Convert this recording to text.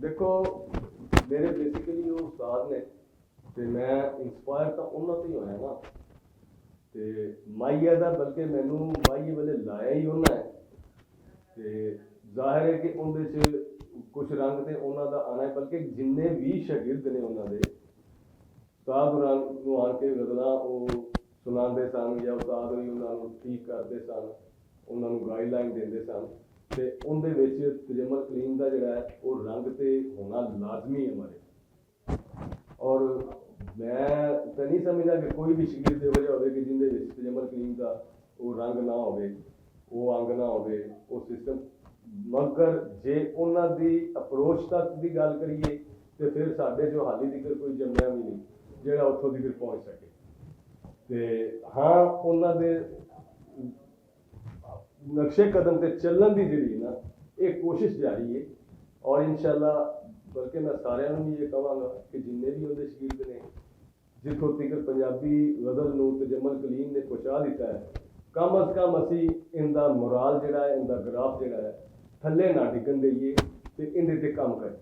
देखो मेरे बेसिकली वो उस्ताद ने ते मैं इंस्पायर तो उन्होंने तो ही होया ना ते माइया दा बल्कि मैनू माइये वाले लाया ही उन्हें है ते जाहिर है कि उनदे च कुछ रंग ते उन्हों दा आना है बल्कि जिन्ने भी शागिर्द ने उन्होंने उस्ताद नूं आण के गज़लां वो सुणांदे सन या उस्ताद ही उन्होंने ठीक करते सन उन्होंने गाइडलाइन देंदे सन ते उनदे विच तजम्मल कलीम दा जिहड़ा है वो रंग ते होना लाजमी है हमारे और मैं तो नहीं समझदा कि कोई भी शागिर्द इहो जिहा होवे कि जिंदे विच तजम्मल कलीम दा वो रंग ना होवे वो अंग ना होवे वो सिस्टम मगर जे उन्हां दी अप्रोच तक दी गल करिए तो फिर साडे जो हाली तक कोई जम्मिया भी नहीं जिहड़ा उत्थों तक पहुँच सके ते हाँ उन्हां दे नक्शे कदम से चलन की जी ना एक कोशिश जारी है और इंशाल्लाह बल्कि मैं सारे भी ये कहांगा कि जिन्ने भी उनके शागिर्द ने जितों तक पंजाबी गज़ल नूं तजम्मल कलीम ने पहुँचा दिता है कम अज़ कम असी इनका मोराल जिहड़ा है इनका ग्राफ जिहड़ा है थल्ले ना डिगन दईए तो इहदे ते काम करिए।